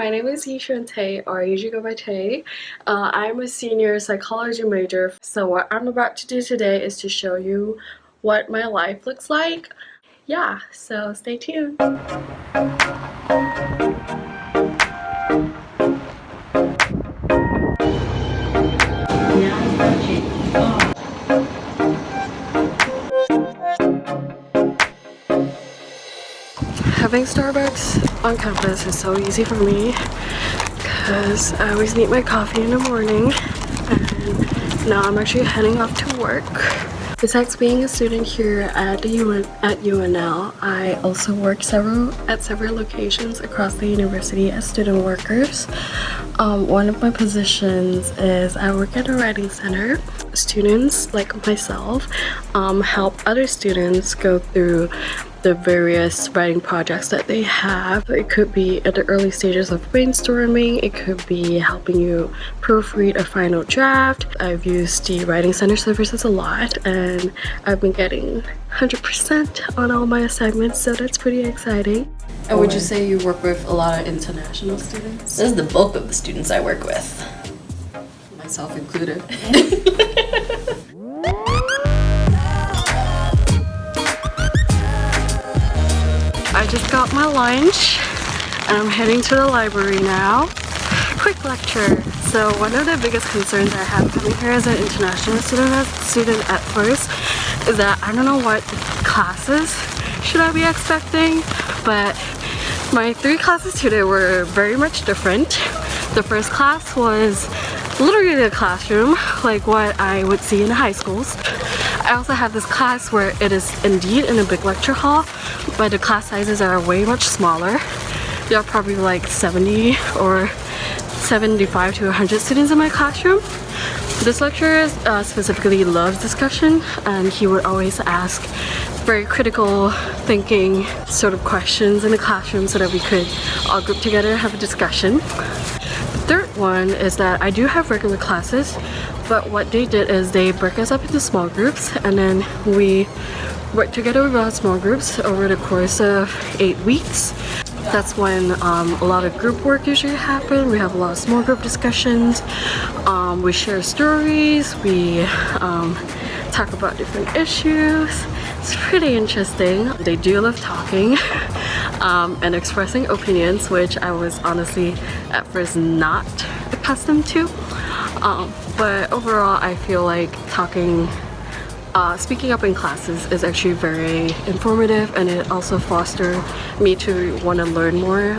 my name is Xuen Tay, or I usually go by Tay. I'm a senior psychology major, so what I'm about to do today is to show you what my life looks like. Yeah, so stay tuned. Having Starbucks on campus is so easy for me because I always need my coffee in the morning, and now I'm actually heading off to work. Besides being a student here at UNL, I also work at several locations across the university as student workers. One of my positions is I work at a writing center. Students like myself help other students go through the various writing projects that they have. It could be at the early stages of brainstorming, it could be helping you proofread a final draft. I've used the writing center services a lot, and I've been getting 100% on all my assignments, so that's pretty exciting. And would you say you work with a lot of international students? This is the bulk of the students I work with. Myself included. I just got my lunch and I'm heading to the library now. Quick lecture. So one of the biggest concerns I have coming here as an international student at first is that I don't know what classes should I be expecting, but my 3 classes today were very much different. The first class was literally a classroom like what I would see in high schools. I also have this class where it is indeed in a big lecture hall, but the class sizes are way much smaller. There are probably like 70 or 75 to 100 students in my classroom. This lecturer specifically loves discussion, and he would always ask very critical thinking sort of questions in the classroom so that we could all group together and have a discussion. The third one is that I do have regular classes, but what they did is they break us up into small groups, and then we work together with our small groups over the course of 8 weeks. That's when a lot of group work usually happens. We have a lot of small group discussions. We share stories. We talk about different issues. It's pretty interesting. They do love talking and expressing opinions, which I was honestly at first not accustomed to. But overall, I feel like speaking up in classes is actually very informative, and it also fosters me to want to learn more,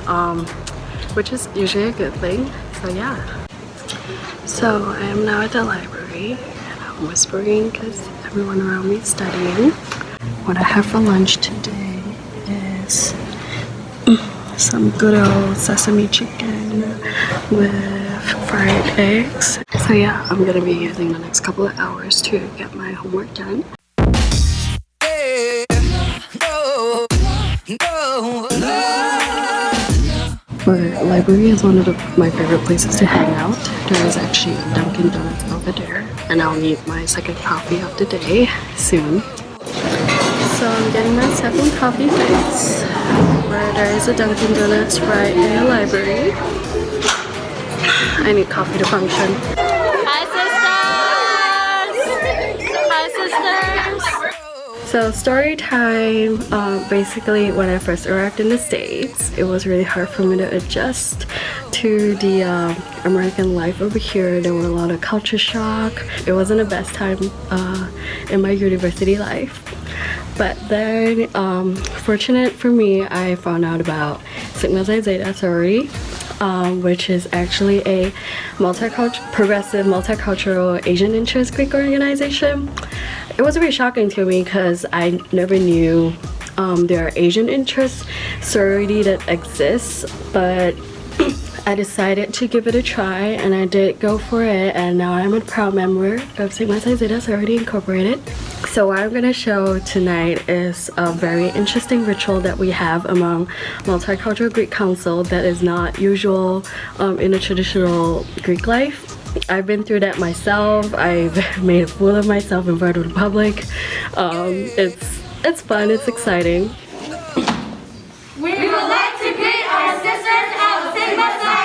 which is usually a good thing. So yeah. So I am now at the library, and I'm whispering because everyone around me is studying. What I have for lunch today is some good old sesame chicken with fried eggs. So yeah, I'm gonna be using the next couple of hours to get my homework done. The library is one of my favorite places to hang out. There is actually a Dunkin' Donuts over there, and I'll need my second coffee of the day soon. So I'm getting my second coffee fix, where there is a Dunkin' Donuts right in the library. I need coffee to function. Hi sisters! Hi sisters! So story time, basically when I first arrived in the States, it was really hard for me to adjust to the American life over here. There were a lot of culture shock. It wasn't the best time in my university life. But then, fortunate for me, I found out about Sigma Xi Zeta sorority, which is actually a progressive multicultural Asian interest Greek organization. It was really shocking to me because I never knew there are Asian interest sorority that exists, but I decided to give it a try, and I did go for it, and now I'm a proud member of Sigma Xi Zeta Sorority Incorporated. So what I'm going to show tonight is a very interesting ritual that we have among Multicultural Greek Council that is not usual in a traditional Greek life. I've been through that myself. I've made a fool of myself in front of the public. It's fun, it's exciting. We would like to greet our sisters of Sigma Xi.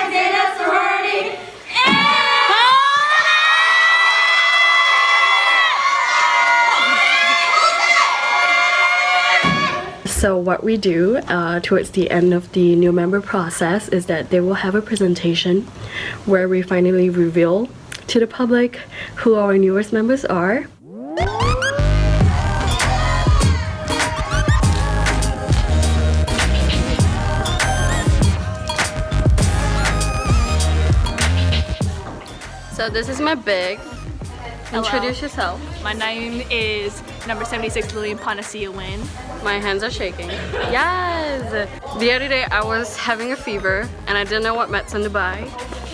So what we do towards the end of the new member process is that they will have a presentation where we finally reveal to the public who our newest members are. So this is my bag. Introduce yourself. My name is number 76 Lillian Panacea Win. My hands are shaking. Yes! The other day I was having a fever and I didn't know what medicine to buy.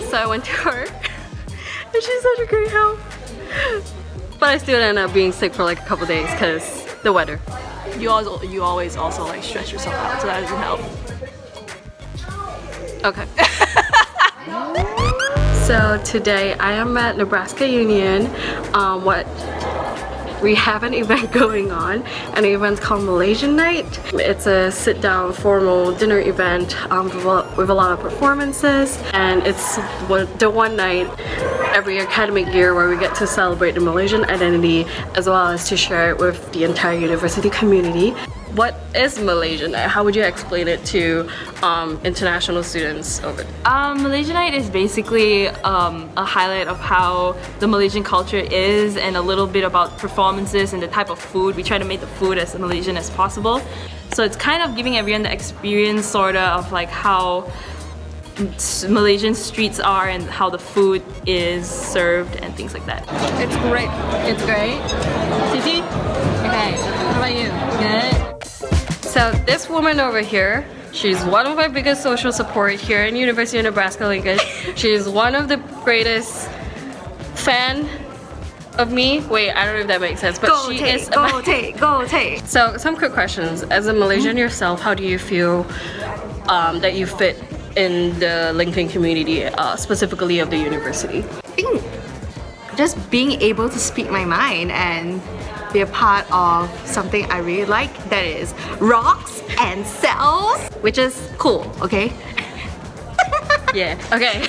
So I went to her and she's such a great help. But I still ended up being sick for like a couple days because the weather. You always also like stress yourself out, so that doesn't help. Okay. So today I am at Nebraska Union. We have an event going on, and the event's called Malaysian Night. It's a sit-down formal dinner event with a lot of performances, and it's the one night every academic year where we get to celebrate the Malaysian identity as well as to share it with the entire university community. What is Malaysian Night? How would you explain it to international students over there? Malaysian Night is basically a highlight of how the Malaysian culture is and a little bit about performances and the type of food. We try to make the food as Malaysian as possible. So it's kind of giving everyone the experience sort of like how Malaysian streets are and how the food is served and things like that. It's great. It's great. Titi? Okay, what about you? Good? So this woman over here, she's one of my biggest social support here in University of Nebraska Lincoln. She's one of the greatest fan of me. Wait, I don't know if that makes sense, but Go take. So some quick questions. As a Malaysian yourself, how do you feel that you fit in the Lincoln community, specifically of the university? Just being able to speak my mind and be a part of something I really like, that is rocks and cells, which is cool, okay? Yeah, okay.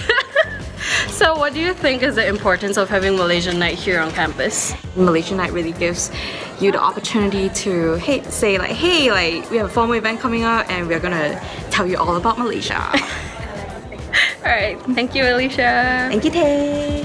So what do you think is the importance of having Malaysian Night here on campus? Malaysian Night really gives you the opportunity to say like, hey, like we have a formal event coming up and we're gonna tell you all about Malaysia. Alright, thank you Alicia. Thank you, Tay.